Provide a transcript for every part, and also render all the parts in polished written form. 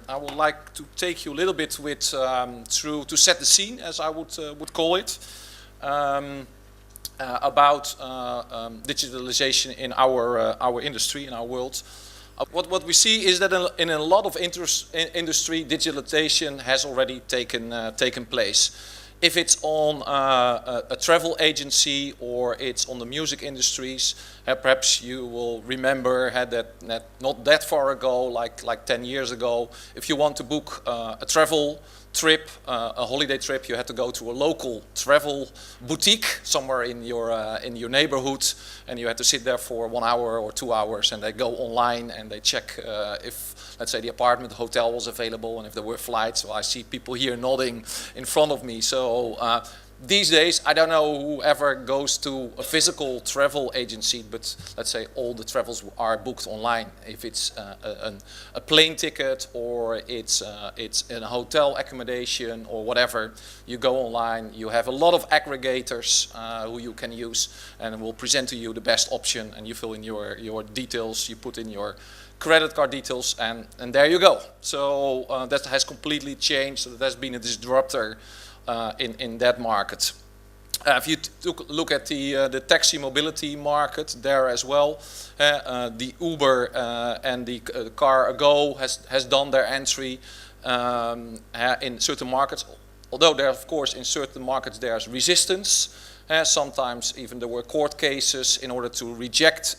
I would like to take you a little bit with through to set the scene, as I would call it, about digitalization in our industry, in our world. What we see is that in a lot of industry, digitalization has already taken place. If it's on a travel agency or it's on the music industries, perhaps you will remember that not that far ago, like 10 years ago, if you want to book a travel trip, a holiday trip, you had to go to a local travel boutique somewhere in your neighborhood, and you had to sit there for 1 hour or 2 hours, and they go online and they check if, let's say, the apartment, the hotel was available, and if there were flights. So I see people here nodding in front of me. So these days, I don't know whoever goes to a physical travel agency, but let's say all the travels are booked online. If it's a plane ticket or it's in a hotel accommodation or whatever, you go online. You have a lot of aggregators who you can use, and will present to you the best option. And you fill in your details, you put in your credit card details, and there you go. So that has completely changed. So there's been a disruptor in that market. If you look at the taxi mobility market there as well, the Uber and the Car Go has done their entry in certain markets. Although there, of course, in certain markets there's resistance. Sometimes even there were court cases in order to reject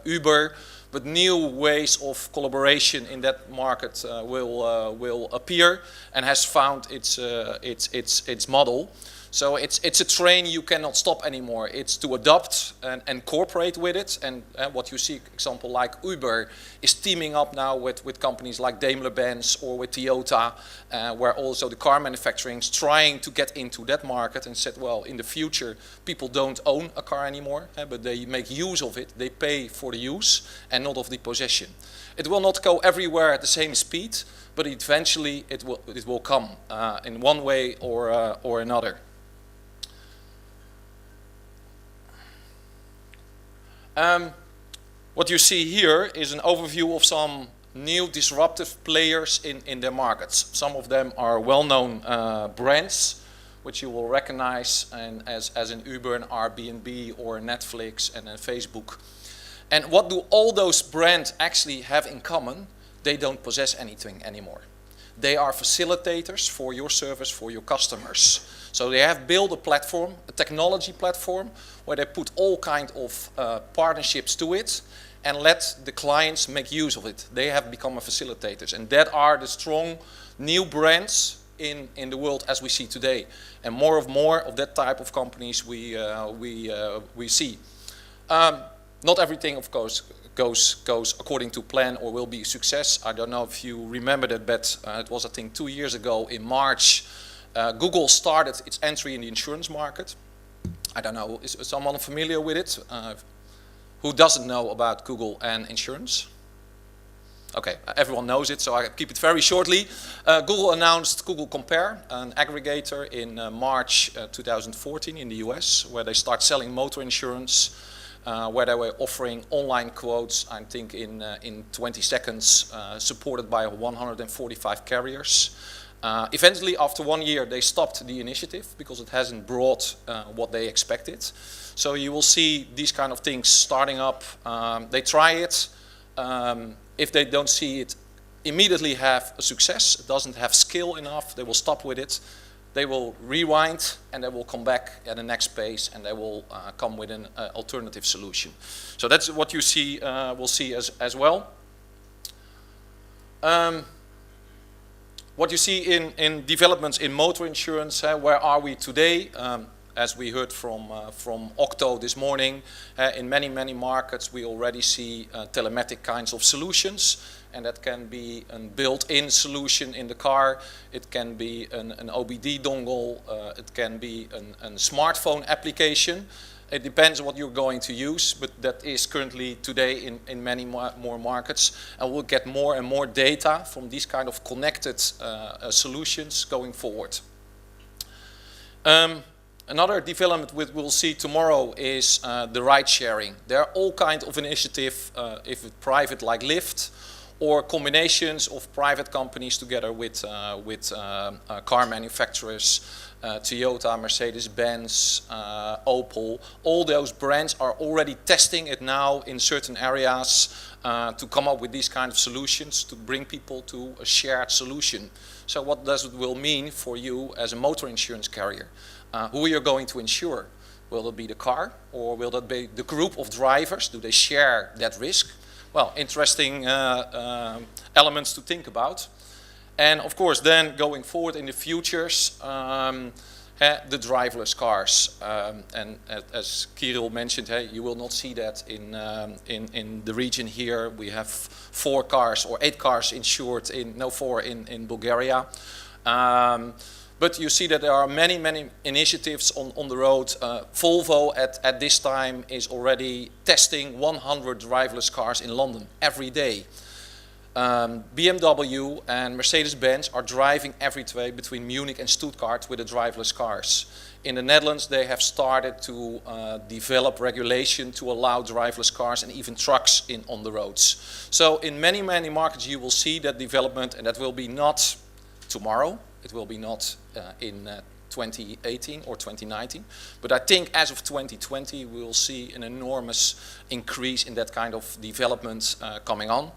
Uber. But new ways of collaboration in that market will appear and has found its model. So it's a train you cannot stop anymore. It's to adopt and cooperate with it. And what you see, example like Uber, is teaming up now with companies like Daimler-Benz or with Toyota, where also the car manufacturing is trying to get into that market and said, well, in the future, people don't own a car anymore, but they make use of it. They pay for the use and not of the possession. It will not go everywhere at the same speed, but eventually it will come in one way or another. What you see here is an overview of some new disruptive players in their markets. Some of them are well-known brands, which you will recognize, and as in Uber and Airbnb or Netflix and Facebook. And what do all those brands actually have in common? They don't possess anything anymore. They are facilitators for your service, for your customers. So they have built a platform, a technology platform, where they put all kinds of partnerships to it and let the clients make use of it. They have become facilitators, and that are the strong new brands in the world as we see today. And more of that type of companies we see. Not everything, of course, goes according to plan or will be a success. I don't know if you remember that, but it was, I think, 2 years ago in March. Google started its entry in the insurance market. I don't know, is someone familiar with it? Who doesn't know about Google and insurance? Okay, everyone knows it, so I keep it very shortly. Google announced Google Compare, an aggregator, in March 2014 in the US, where they start selling motor insurance, where they were offering online quotes, I think in 20 seconds, supported by 145 carriers. Eventually, after 1 year, they stopped the initiative because it hasn't brought what they expected. So you will see these kind of things starting up. They try it. If they don't see it immediately have a success, it doesn't have skill enough, they will stop with it. They will rewind and they will come back at the next phase, and they will come with an alternative solution. So that's what you see. We'll see as well. What you see in developments in motor insurance, where are we today? As we heard from Octo this morning, in many markets we already see telematic kinds of solutions, and that can be a built-in solution in the car, it can be an OBD dongle, it can be a smartphone application. It depends on what you're going to use, but that is currently today in many more markets, and we'll get more and more data from these kind of connected solutions going forward. Another development we'll see tomorrow is the ride sharing. There are all kinds of initiatives, if it's private like Lyft, or combinations of private companies together with car manufacturers, Toyota, Mercedes-Benz, Opel. All those brands are already testing it now in certain areas to come up with these kind of solutions to bring people to a shared solution. So what does it will mean for you as a motor insurance carrier? Who you're going to insure? Will it be the car, or will that be the group of drivers? Do they share that risk? Well, interesting elements to think about. And of course, then going forward in the futures, the driverless cars. And as Kirill mentioned, you will not see that in the region here. We have 4 cars or 8 cars insured in, 4 in Bulgaria. But you see that there are many, many initiatives on the road. Volvo at this time is already testing 100 driverless cars in London every day. BMW and Mercedes-Benz are driving every day between Munich and Stuttgart with the driverless cars. In the Netherlands, they have started to develop regulation to allow driverless cars and even trucks on the roads. So in many, many markets you will see that development, and that will be not tomorrow. It will be not in 2018 or 2019, but I think as of 2020 we will see an enormous increase in that kind of development coming on.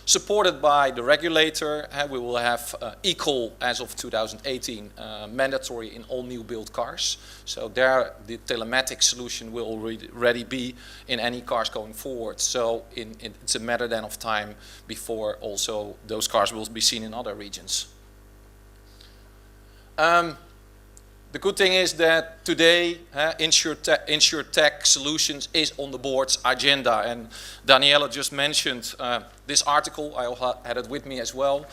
Supported by the regulator, we will have equal as of 2018 mandatory in all new build cars. So there the telematic solution will already be in any cars going forward. So it's a matter then of time before also those cars will be seen in other regions. The good thing is that today InsurTech solutions is on the board's agenda, and Daniela just mentioned this article, I had it with me as well,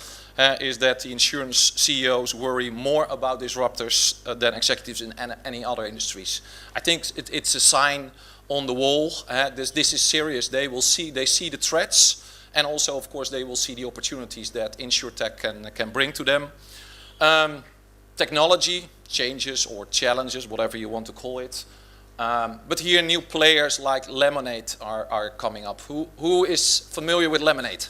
is that the insurance CEOs worry more about disruptors than executives in any other industries. I think it's a sign on the wall. This is serious. They see the threats, and also of course they will see the opportunities that InsurTech can bring to them. Technology changes or challenges, whatever you want to call it. But here new players like Lemonade are coming up. Who is familiar with Lemonade?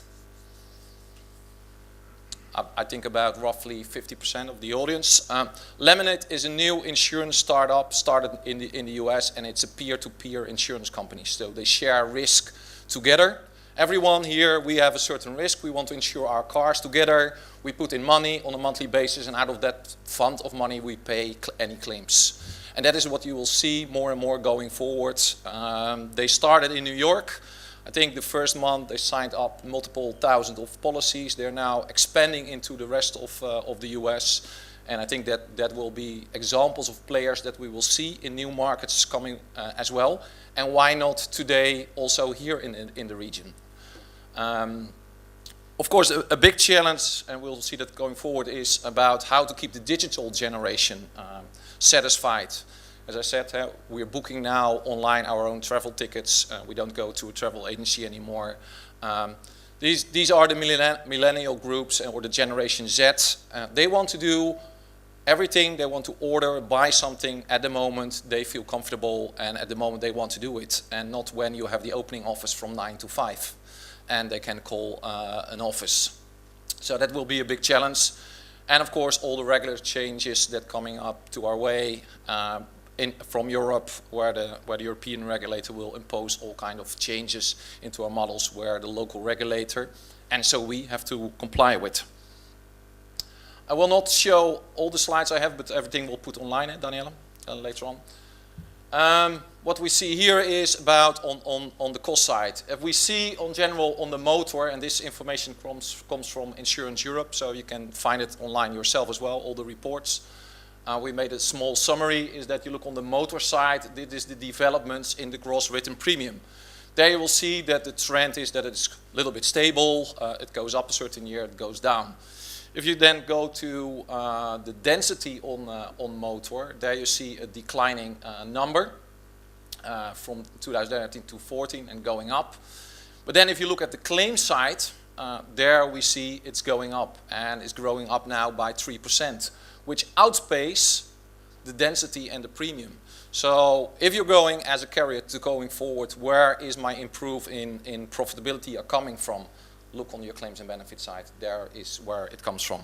I think about roughly 50% of the audience. Lemonade is a new insurance startup started in the US, and it's a peer-to-peer insurance company. So they share risk together. Everyone here, we have a certain risk. We want to insure our cars together. We put in money on a monthly basis, and out of that fund of money we pay any claims. And that is what you will see more and more going forward. They started in New York. I think the first month they signed up multiple thousand of policies. They're now expanding into the rest of the US. And I think that will be examples of players that we will see in new markets coming as well. And why not today also here in the region? Of course, a big challenge, and we'll see that going forward, is about how to keep the digital generation satisfied. As I said, we're booking now online our own travel tickets. We don't go to a travel agency anymore. These are the millennial groups or the Generation Z. They want to do everything. They want to order, buy something at the moment they feel comfortable, and at the moment they want to do it, and not when you have the opening office from 9 to 5 and they can call an office. So that will be a big challenge. And of course all the regular changes that coming up to our way from Europe, where the European regulator will impose all kind of changes into our models where the local regulator, and so we have to comply with. I will not show all the slides I have, but everything we'll put online, Daniela, later on. What we see here is about on the cost side. If we see on general on the motor, and this information comes from Insurance Europe, so you can find it online yourself as well, all the reports. We made a small summary, is that you look on the motor side, this is the developments in the gross written premium. There you will see that the trend is that it's a little bit stable, it goes up a certain year, it goes down. If you then go to the density on motor, there you see a declining number from 2013 to 14 and going up. But then if you look at the claim side, there we see it's going up, and it's growing up now by 3%, which outpace the density and the premium. So if you're going as a carrier to going forward, where is my improve in profitability are coming from? look on your claims and benefit side. There is where it comes from.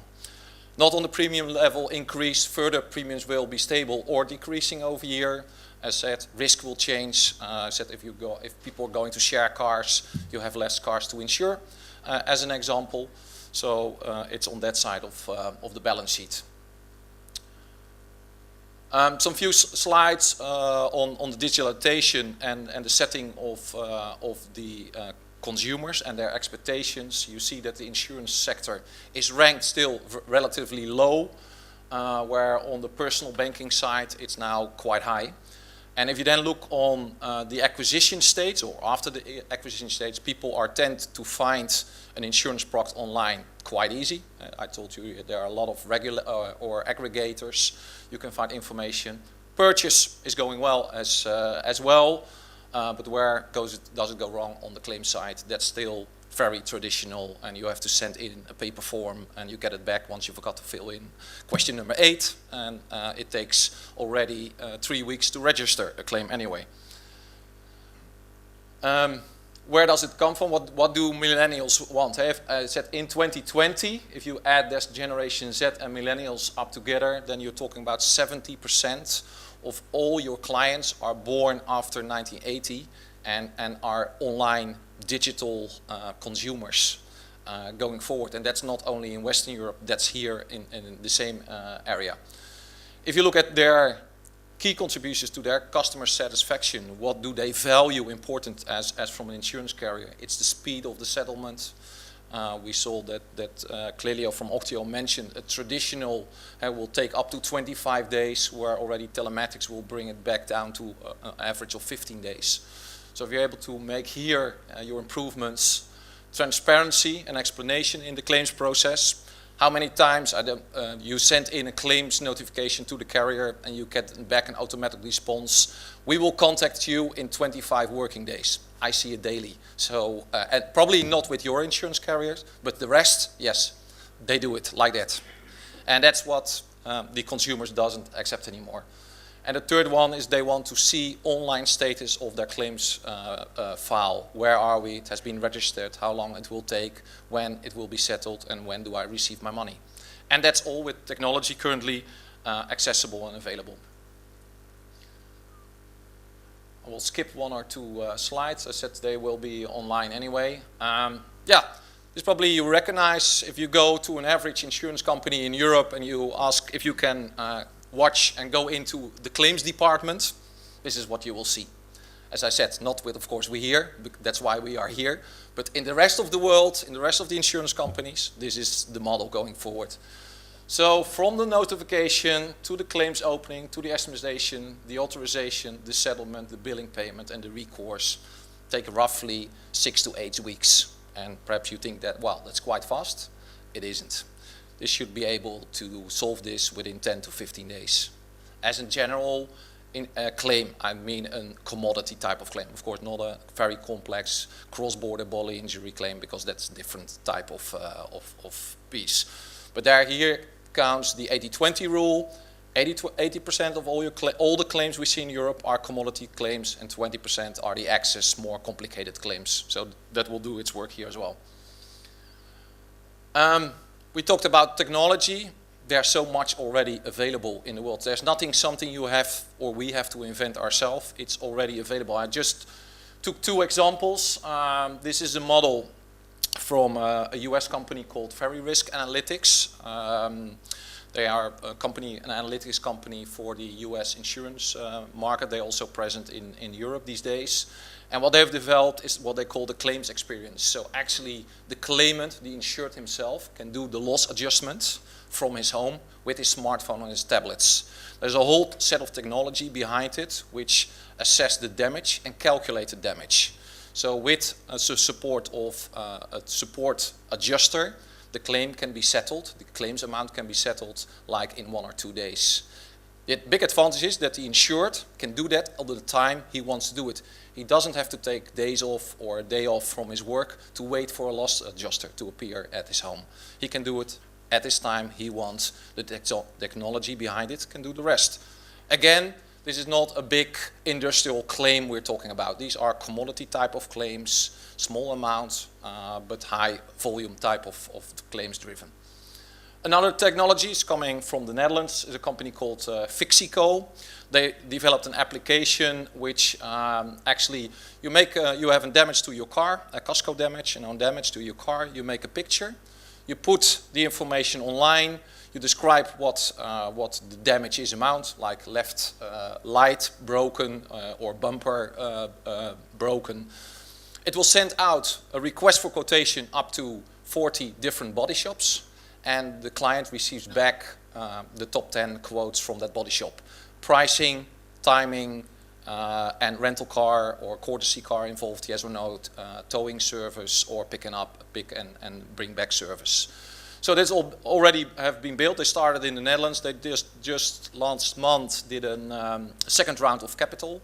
Not on the premium level increase, further premiums will be stable or decreasing over year. As said, risk will change. I said if people are going to share cars, you have less cars to insure, as an example. So it's on that side of the balance sheet. Some few slides on the digitalization and the setting of the consumers and their expectations. You see that the insurance sector is ranked still relatively low, where on the personal banking side it's now quite high. And if you then look on the acquisition stage or after the acquisition stage, people tend to find an insurance product online quite easy. I told you there are a lot of regular or aggregators. You can find information. Purchase is going well as well. But where does it go wrong on the claim side? That's still very traditional, and you have to send in a paper form and you get it back once you forgot to fill in question number 8, and it takes already 3 weeks to register a claim anyway. Where does it come from? What do millennials want? I said in 2020, if you add this Generation Z and millennials up together, then you're talking about 70% of all your clients are born after 1980 and are online digital consumers going forward. And that's not only in Western Europe, that's here in the same area. If you look at their key contributions to their customer satisfaction, what do they value important as from an insurance carrier? It's the speed of the settlement. We saw that Clelio from Octio mentioned a traditional will take up to 25 days, where already telematics will bring it back down to an average of 15 days. So if you're able to make here your improvements, transparency and explanation in the claims process, how many times you send in a claims notification to the carrier and you get back an automatic response, we will contact you in 25 working days. I see it daily. So and probably not with your insurance carriers, but the rest, yes, they do it like that. And that's what the consumers doesn't accept anymore. And the third one is they want to see online status of their claims file. Where are we? It has been registered, how long it will take, when it will be settled, and when do I receive my money. And that's all with technology currently accessible and available. I will skip 1 or 2 slides. I said they will be online anyway. Yeah, this probably you recognize if you go to an average insurance company in Europe and you ask if you can watch and go into the claims department, this is what you will see. As I said, not with, of course, we here, that's why we are here, but in the rest of the world, in the rest of the insurance companies, this is the model going forward. So from the notification to the claims opening, to the estimation, the authorization, the settlement, the billing payment, and the recourse take roughly 6 to 8 weeks. And perhaps you think that, well, that's quite fast. It isn't. This should be able to solve this within 10 to 15 days. As in general, in a claim, I mean a commodity type of claim. Of course, not a very complex cross-border bodily injury claim, because that's a different type of piece. But here counts the 80-20 rule. 80% of all the claims we see in Europe are commodity claims, and 20% are the excess, more complicated claims. So that will do its work here as well. We talked about technology. There's so much already available in the world. There's nothing something you have or we have to invent ourselves. It's already available. I just took 2 examples. This is a model from a US company called Very Risk Analytics. They are an analytics company for the US insurance market. They're also present in Europe these days. And what they've developed is what they call the claims experience. So actually the claimant, the insured himself, can do the loss adjustment from his home with his smartphone and his tablets. There's a whole set of technology behind it which assess the damage and calculate the damage. So with the support of a support adjuster, the claim can be settled, the claims amount can be settled like in 1 or 2 days. The big advantage is that the insured can do that all the time he wants to do it. He doesn't have to take days off or a day off from his work to wait for a loss adjuster to appear at his home. He can do it at his time he wants. The technology behind it can do the rest. Again, This is not a big industrial claim we're talking about. These are commodity type of claims, small amount, but high volume type of claims driven. Another technology is coming from the Netherlands, is a company called Fixico. They developed an application which actually you have a damage to your car, a casco damage, and on damage to your car, you make a picture, you put the information online, you describe what the damage is amount, like left light broken or bumper broken. It will send out a request for quotation up to 40 different body shops, and the client receives back the top 10 quotes from that body shop. Pricing, timing, and rental car or courtesy car involved, yes or no, towing service, or pick and bring back service. So this all already have been built. They started in the Netherlands. They just last month did a second round of capital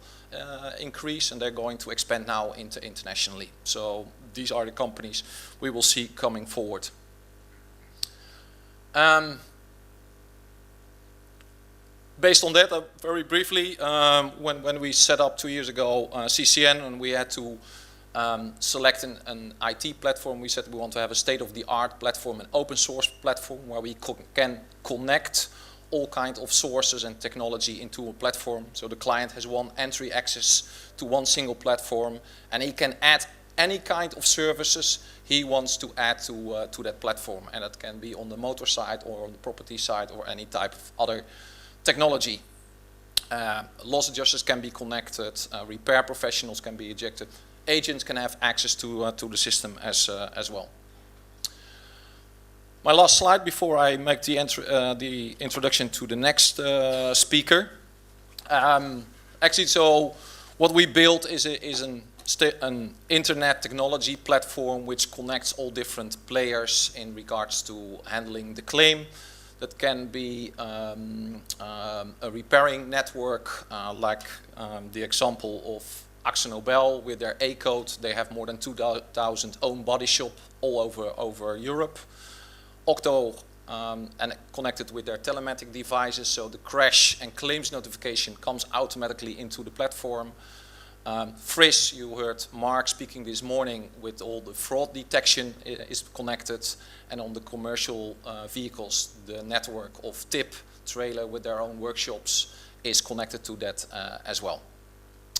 increase, and they're going to expand now internationally. So these are the companies we will see coming forward. Based on that, very briefly, when we set up 2 years ago CCN, and we had to select an IT platform, we said we want to have a state-of-the-art platform, an open source platform where we can connect all kinds of sources and technology into a platform. So the client has one entry access to one single platform, and he can add any kind of services he wants to add to that platform. And that can be on the motor side or on the property side or any type of other technology. Loss adjusters can be connected, repair professionals can be ejected, agents can have access to the system as well. My last slide before I make the introduction to the next speaker. Actually, so what we built is an internet technology platform which connects all different players in regards to handling the claim. That can be a repairing network, like the example of AkzoNobel with their A-code. They have more than 2,000 own body shop all over Europe. Octo, and connected with their telematic devices, so the crash and claims notification comes automatically into the platform. Friss, you heard Mark speaking this morning with all the fraud detection is connected, and on the commercial vehicles, the network of Tip Trailer with their own workshops is connected to that as well.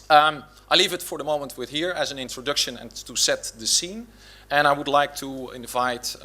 I leave it for the moment with here as an introduction and to set the scene, and I would like to invite